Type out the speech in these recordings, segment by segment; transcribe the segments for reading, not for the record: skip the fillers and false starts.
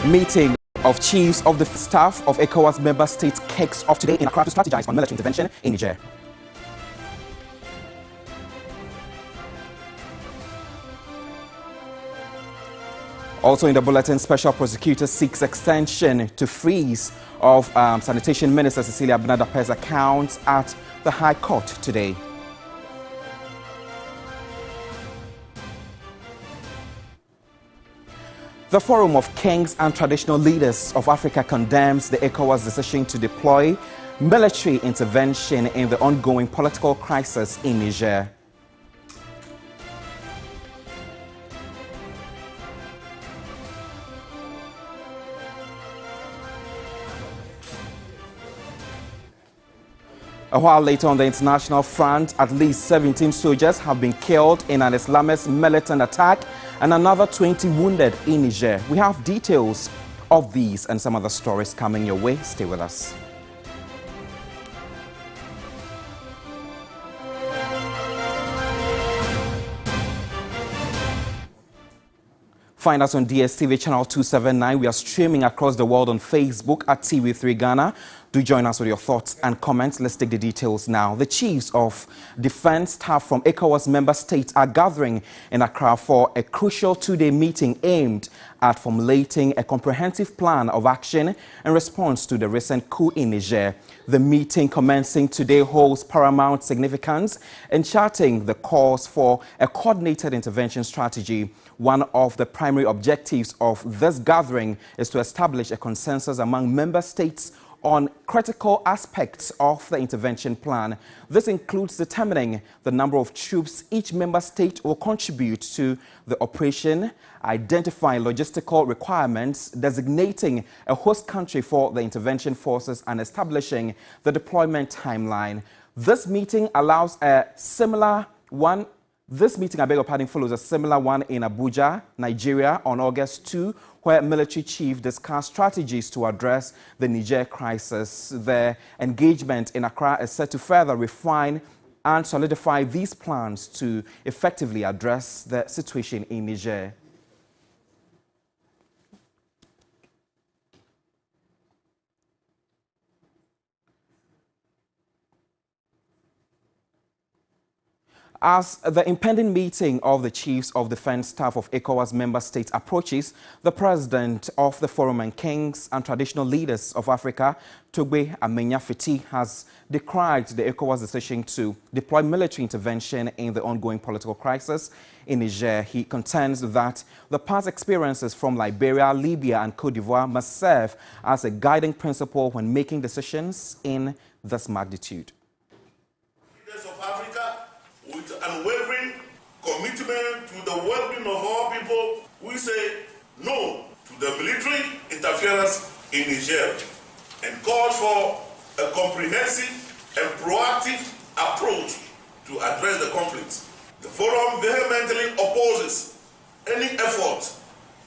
Meeting of chiefs of the staff of ECOWAS member states kicks off today in Accra to strategize on military intervention in Niger. Also in the bulletin, special prosecutor seeks extension to freeze of Sanitation Minister Cecilia Abinadape's accounts at the High Court today. The Forum of Kings and Traditional Leaders of Africa condemns the ECOWAS decision to deploy military intervention in the ongoing political crisis in Niger. A while later on the international front, at least 17 soldiers have been killed in an Islamist militant attack and another 20 wounded in Niger. We have details of these and some other stories coming your way. Stay with us. Find us on DSTV channel 279. We are streaming across the world on Facebook at TV3 Ghana. Do join us with your thoughts and comments. Let's take the details now. The chiefs of defense staff from ECOWAS member states are gathering in Accra for a crucial two-day meeting aimed at formulating a comprehensive plan of action in response to the recent coup in Niger. The meeting commencing today holds paramount significance in charting the course for a coordinated intervention strategy. One of the primary objectives of this gathering is to establish a consensus among member states on critical aspects of the intervention plan. This includes determining the number of troops each member state will contribute to the operation, identifying logistical requirements, designating a host country for the intervention forces, and establishing the deployment timeline. This meeting follows a similar one in Abuja, Nigeria on August 2, where military chiefs discussed strategies to address the Niger crisis. Their engagement in Accra is set to further refine and solidify these plans to effectively address the situation in Niger. As the impending meeting of the chiefs of defense staff of ECOWAS member states approaches, the president of the Forum of Kings and Traditional Leaders of Africa, TORGBE AMENYA FITI, has decried the ECOWAS decision to deploy military intervention in the ongoing political crisis in Niger. He contends that the past experiences from Liberia, Libya, and Cote d'Ivoire must serve as a guiding principle when making decisions in this magnitude. With unwavering commitment to the well-being of our people, we say no to the military interference in Niger and call for a comprehensive and proactive approach to address the conflict. The Forum vehemently opposes any effort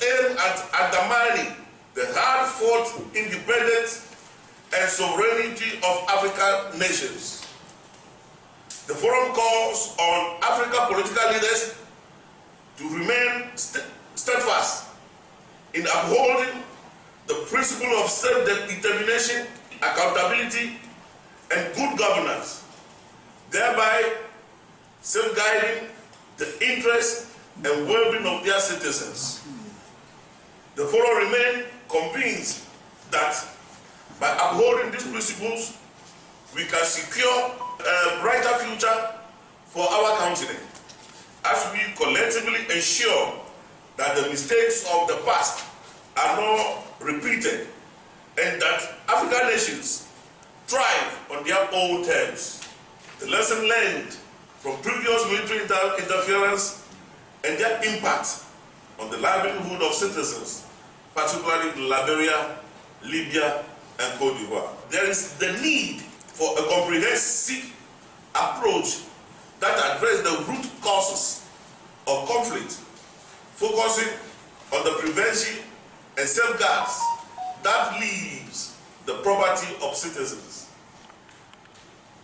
aimed at undermining the hard-fought independence and sovereignty of African nations. The Forum calls on African political leaders to remain steadfast in upholding the principle of self-determination, accountability, and good governance, thereby safeguarding the interests and well-being of their citizens. The Forum remains convinced that by upholding these principles, we can secure a brighter future for our continent as we collectively ensure that the mistakes of the past are not repeated and that African nations thrive on their own terms. The lesson learned from previous military interference and their impact on the livelihood of citizens, particularly in Liberia, Libya, and Cote d'Ivoire. There is the need for a comprehensive approach that addresses the root causes of conflict, focusing on the prevention and safeguards that leaves the property of citizens.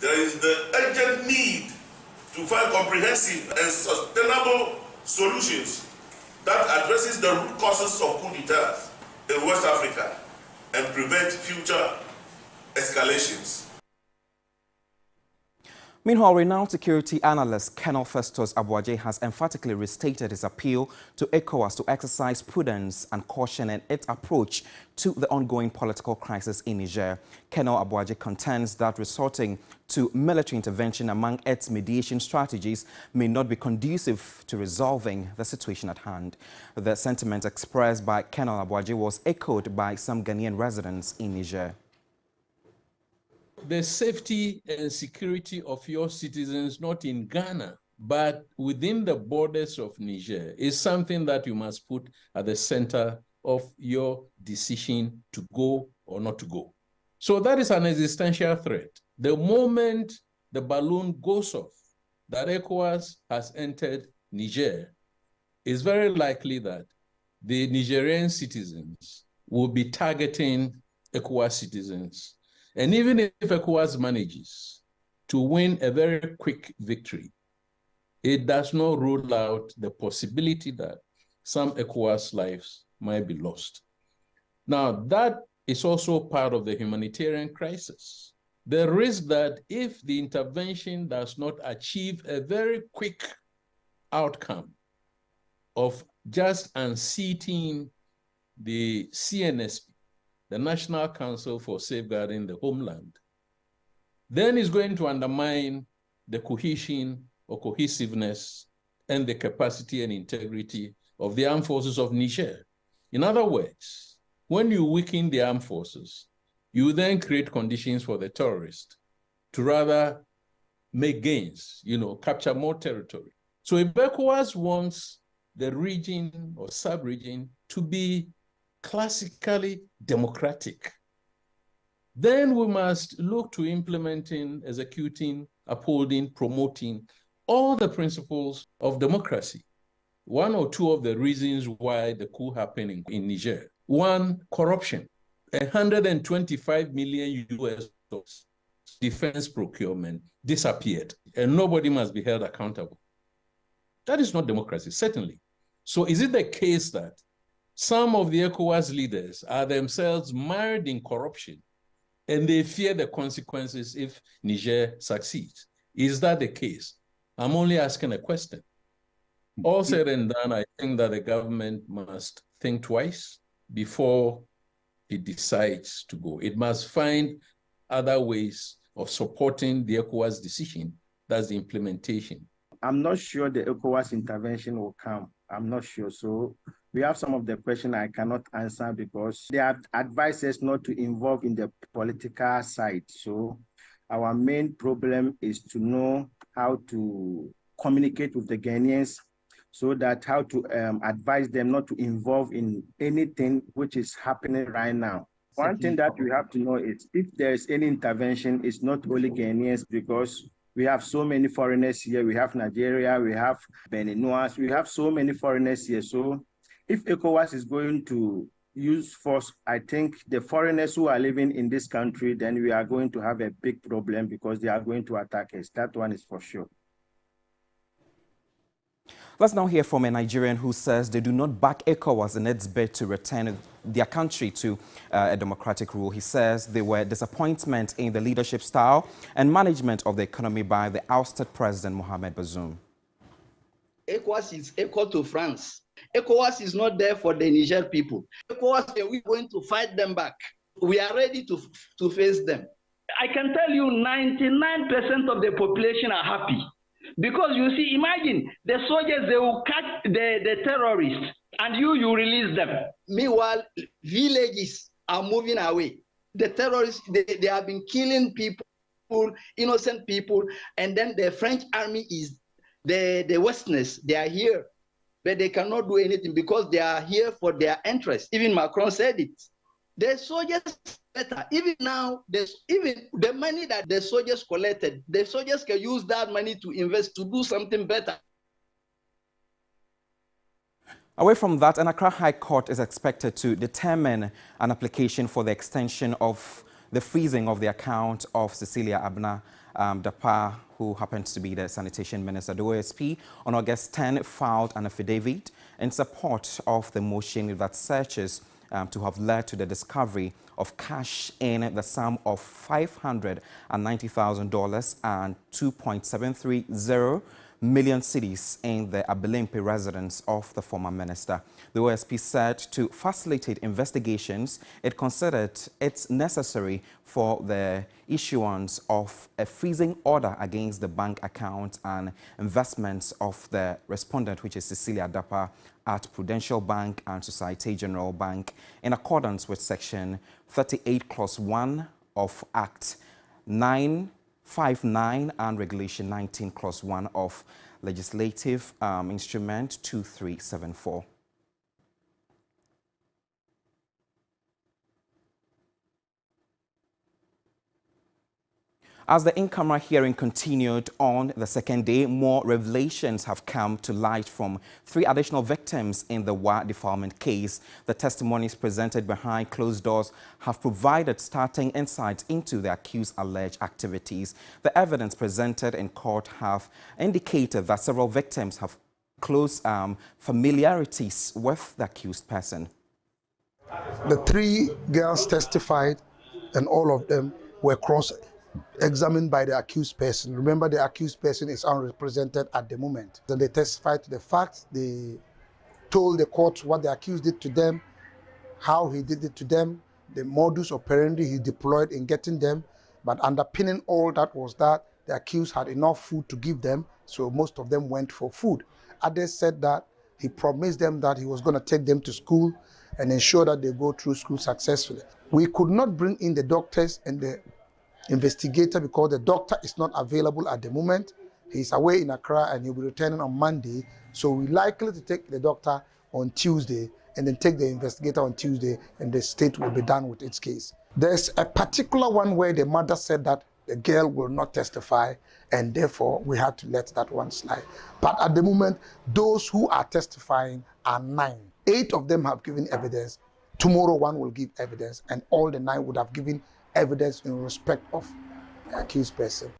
There is the urgent need to find comprehensive and sustainable solutions that addresses the root causes of coup d'etat in West Africa and prevent future escalations. Meanwhile, renowned security analyst Colonel Festus Abuaje has emphatically restated his appeal to ECOWAS to exercise prudence and caution in its approach to the ongoing political crisis in Niger. Colonel Abuaje contends that resorting to military intervention among its mediation strategies may not be conducive to resolving the situation at hand. The sentiment expressed by Colonel Abuaje was echoed by some Ghanaian residents in Niger. The safety and security of your citizens, not in Ghana, but within the borders of Niger, is something that you must put at the center of your decision to go or not to go. So that is an existential threat. The moment the balloon goes off that ECOWAS has entered Niger, it's very likely that the Nigerian citizens will be targeting ECOWAS citizens. And even if ECOWAS manages to win a very quick victory, it does not rule out the possibility that some ECOWAS lives might be lost. Now, that is also part of the humanitarian crisis. The risk that if the intervention does not achieve a very quick outcome of just unseating the CNSP, the National Council for Safeguarding the Homeland, then it's going to undermine the cohesion or cohesiveness and the capacity and integrity of the armed forces of Niger. In other words, when you weaken the armed forces, you then create conditions for the terrorists to rather make gains, capture more territory. So if ECOWAS wants the region or sub-region to be classically democratic, then we must look to implementing, executing, upholding, promoting all the principles of democracy. One or two of the reasons why the coup happened in Niger. One, corruption. 125 million US dollars defense procurement disappeared, and nobody must be held accountable. That is not democracy, certainly. So is it the case that some of the ECOWAS leaders are themselves mired in corruption and they fear the consequences if Niger succeeds? Is that the case? I'm only asking a question. All said and done, I think that the government must think twice before it decides to go. It must find other ways of supporting the ECOWAS decision. That's the implementation. I'm not sure the ECOWAS intervention will come. I'm not sure. So we have some of the questions I cannot answer because they have advised us not to involve in the political side. So our main problem is to know how to communicate with the Ghanaians so that how to advise them not to involve in anything which is happening right now. One thing that we have to know is if there's any intervention, it's not only Ghanaians because we have so many foreigners here. We have Nigeria, we have Beninois, we have so many foreigners here. So if ECOWAS is going to use force, I think the foreigners who are living in this country, then we are going to have a big problem because they are going to attack us. That one is for sure. Let's now hear from a Nigerian who says they do not back ECOWAS in its bid to return their country to a democratic rule. He says they were disappointment in the leadership style and management of the economy by the ousted President Mohamed Bazoum. ECOWAS is equal to France. ECOWAS is not there for the Niger people. ECOWAS, we're going to fight them back. We are ready to face them. I can tell you 99% of the population are happy. Because you see, imagine the soldiers, they will catch the terrorists and you release them. Meanwhile, villages are moving away. The terrorists, they have been killing people, innocent people, and then the French army is, the Westerners, they are here, but they cannot do anything because they are here for their interest. Even Macron said it. The soldiers better. Even now, even the money that the soldiers collected, the soldiers can use that money to invest to do something better. Away from that, an Accra High Court is expected to determine an application for the extension of the freezing of the account of Cecilia Abna Dapa, who happens to be the Sanitation Minister. The OSP on August 10 filed an affidavit in support of the motion that searches to have led to the discovery of cash in the sum of $590,000 and 2.730 million cedis in the Abelempe residence of the former minister. The OSP said to facilitate investigations, it considered it necessary for the issuance of a freezing order against the bank accounts and investments of the respondent, which is Cecilia Dapa, at Prudential Bank and Societe Generale Bank, in accordance with Section 38, Clause 1 of Act 959 and Regulation 19, Clause 1 of Legislative Instrument 2374. As the in-camera hearing continued on the second day, more revelations have come to light from 3 additional victims in the Wa defilement case. The testimonies presented behind closed doors have provided startling insights into the accused's alleged activities. The evidence presented in court have indicated that several victims have close familiarities with the accused person. The 3 girls testified, and all of them were cross-examined by the accused person. Remember, the accused person is unrepresented at the moment. Then they testified to the facts. They told the court what the accused did to them, how he did it to them, the modus operandi he deployed in getting them. But underpinning all that was that the accused had enough food to give them, so most of them went for food. Others said that he promised them that he was going to take them to school and ensure that they go through school successfully. We could not bring in the doctors and the investigator because the doctor is not available at the moment. He's away in Accra and he'll be returning on Monday. So we're likely to take the doctor on Tuesday and then take the investigator on Tuesday, and the state will be done with its case. There's a particular one where the mother said that the girl will not testify, and therefore we had to let that one slide. But at the moment, those who are testifying are 9. 8 of them have given evidence. Tomorrow one will give evidence, and all the 9 would have given evidence in respect of the accused person.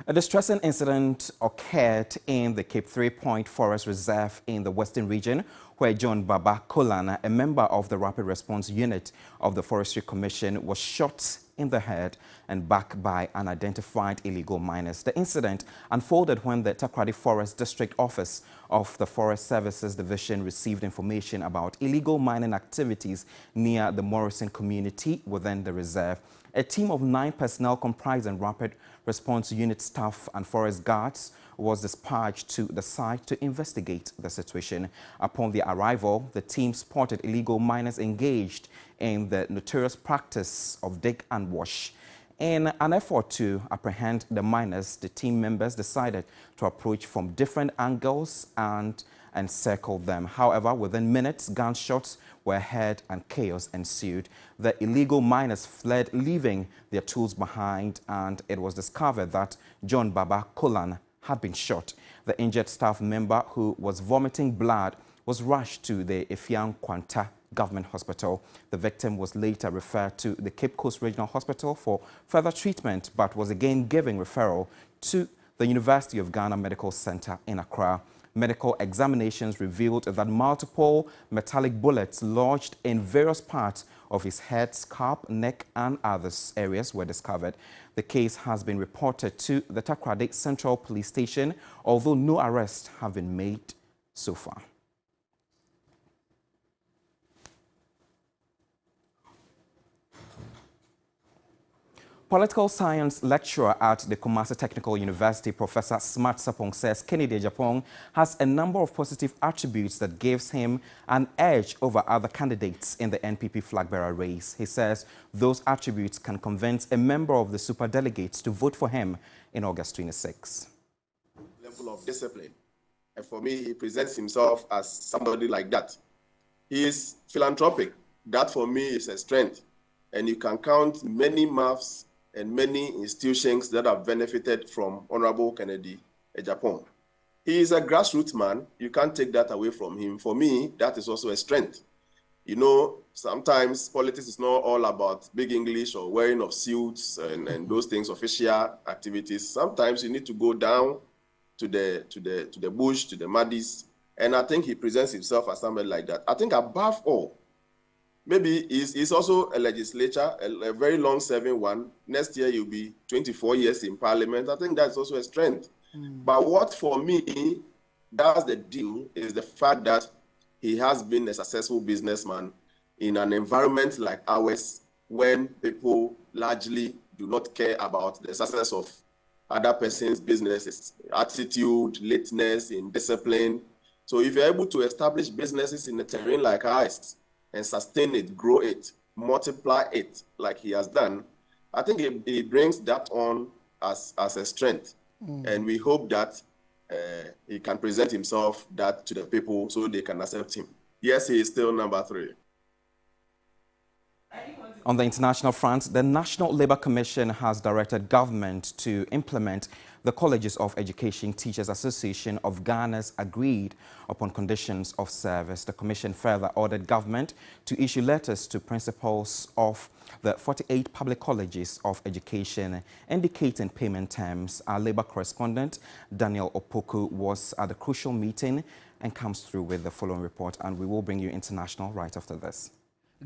A distressing incident occurred in the Cape 3 Point Forest Reserve in the Western region, where John Baba Kolan, a member of the Rapid Response Unit of the Forestry Commission, was shot in the head and back by unidentified illegal miners. The incident unfolded when the Takoradi Forest District Office of the Forest Services Division received information about illegal mining activities near the Morrison community within the reserve. A team of 9 personnel comprising Rapid Response Unit staff and forest guards was dispatched to the site to investigate the situation. Upon their arrival, the team spotted illegal miners engaged in the notorious practice of dig and wash. In an effort to apprehend the miners, the team members decided to approach from different angles and encircle them. However, within minutes, gunshots were heard and chaos ensued. The illegal miners fled, leaving their tools behind, and it was discovered that John Baba Kolan had been shot. The injured staff member, who was vomiting blood, was rushed to the Efiang Kwanta Government Hospital. The victim was later referred to the Cape Coast Regional Hospital for further treatment, but was again given referral to the University of Ghana Medical Center in Accra. Medical examinations revealed that multiple metallic bullets lodged in various parts of his head, scalp, neck, and other areas were discovered. The case has been reported to the Takoradi Central Police Station, although no arrests have been made so far. Political science lecturer at the Kumasi Technical University, Professor Smart Sapong, says Kennedy Agyapong has a number of positive attributes that gives him an edge over other candidates in the NPP flag-bearer race. He says those attributes can convince a member of the superdelegates to vote for him in August 26. Level of discipline. And for me, he presents himself as somebody like that. He is philanthropic. That for me is a strength. And you can count many maths and many institutions that have benefited from Honorable Kennedy Agyapong. He is a grassroots man. You can't take that away from him. For me, that is also a strength. You know, sometimes politics is not all about big English or wearing of suits and those things, official activities. Sometimes you need to go down to the bush, to the muddies, And I think he presents himself as somebody like that. I think above all, maybe he's also a legislature, a very long-serving one. Next year, he'll be 24 years in parliament. I think that's also a strength. But what, for me, does the deal is the fact that he has been a successful businessman in an environment like ours when people largely do not care about the success of other person's businesses, attitude, lateness, indiscipline. So if you're able to establish businesses in a terrain like ours and sustain it, grow it, multiply it like he has done, I think he brings that on as a strength. And we hope that he can present himself that to the people so they can accept him. Yes, he is still number 3. On the international front, the National Labour Commission has directed government to implement the Colleges of Education Teachers Association of Ghana's agreed upon conditions of service. The commission further ordered government to issue letters to principals of the 48 public colleges of education indicating payment terms. Our Labour correspondent Daniel Opoku was at the crucial meeting and comes through with the following report, and we will bring you international right after this.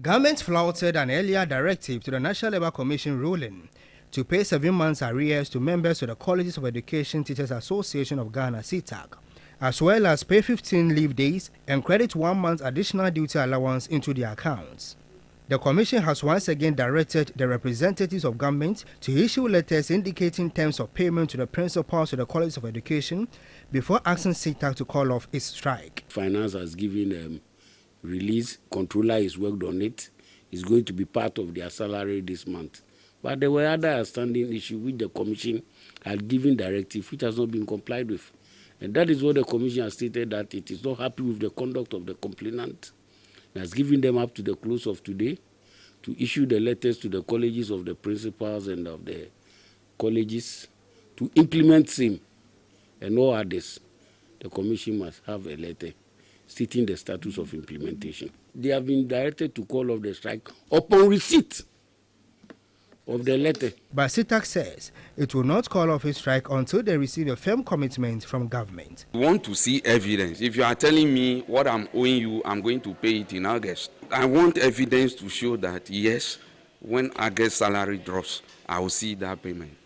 Government flouted an earlier directive to the National Labour Commission ruling to pay 7 months arrears to members of the Colleges of Education Teachers Association of Ghana, CETAG, as well as pay 15 leave days and credit 1 month's additional duty allowance into their accounts. The Commission has once again directed the representatives of government to issue letters indicating terms of payment to the principals of the Colleges of Education before asking CETAG to call off its strike. Finance has given release, controller is worked on it. It's going to be part of their salary this month. But there were other outstanding issues which the Commission had given directive which has not been complied with. And that is what the Commission has stated, that it is not happy with the conduct of the complainant. It has given them up to the close of today to issue the letters to the colleges of the principals and of the colleges to implement same and all others. The Commission must have a letter stating the status of implementation. They have been directed to call off the strike upon receipt of the letter. But CETAG says it will not call off its strike until they receive a firm commitment from government. We want to see evidence. If you are telling me what I'm owing you, I'm going to pay it in August. I want evidence to show that, yes, when August salary drops, I will see that payment.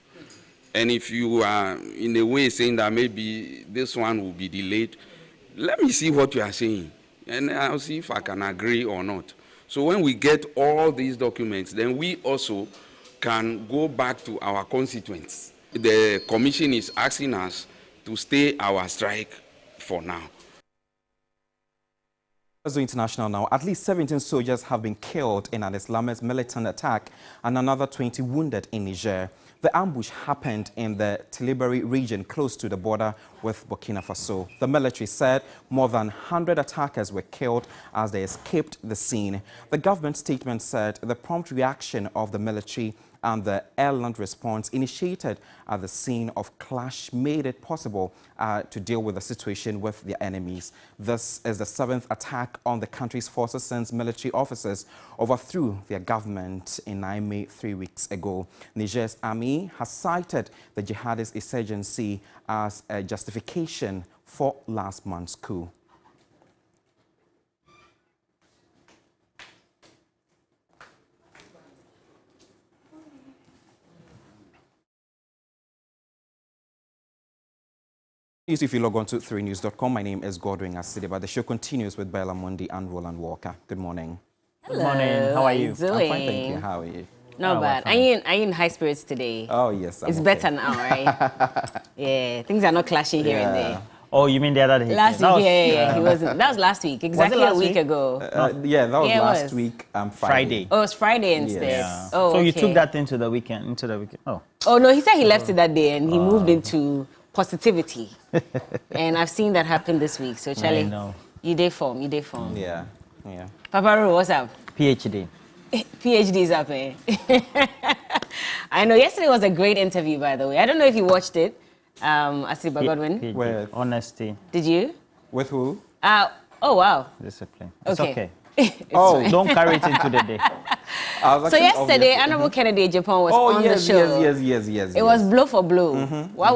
And if you are in a way saying that maybe this one will be delayed, let me see what you are saying, and I'll see if I can agree or not. So when we get all these documents, then we also can go back to our constituents. The Commission is asking us to stay our strike for now. Let's do international now. At least 17 soldiers have been killed in an Islamist militant attack and another 20 wounded in Niger. The ambush happened in the Tilibiri region close to the border with Burkina Faso. The military said more than 100 attackers were killed as they escaped the scene. The government statement said the prompt reaction of the military and the air-land response initiated at the scene of clash made it possible to deal with the situation with their enemies. This is the 7th attack on the country's forces since military officers overthrew their government in Niamey 3 weeks ago. Niger's army has cited the jihadist insurgency as a justification for last month's coup. If you log on to 3news.com, my name is Godwin Asideba. The show continues with Bella Mundi and Roland Walker. Good morning. Hello. Good morning. How are you? I'm fine, thank you. How are you? Not bad. Are you in high spirits today? Oh, yes. It's better now, right? Yeah, things are not clashing here and there. Oh, you mean the other day? Last week, yeah. He wasn't. That was last week, exactly a week ago. Yeah, that was last week. Friday. Oh, it was Friday instead. Yeah. Oh, so you took that into the weekend. Oh. Oh no, he said he left it that day and he moved into positivity. And I've seen that happen this week. So Charlie, you day form. Yeah. Papa Ro, what's up? PhD. PhD's up, eh? I know. Yesterday was a great interview, by the way. I don't know if you watched it. Asiba Godwin. With honesty. Did you? With who? Oh wow. Discipline. It's okay. Oh, don't carry it into the day. So yesterday, Honorable Kennedy Japan was on the show. Yes. It was blow for blow. Wow.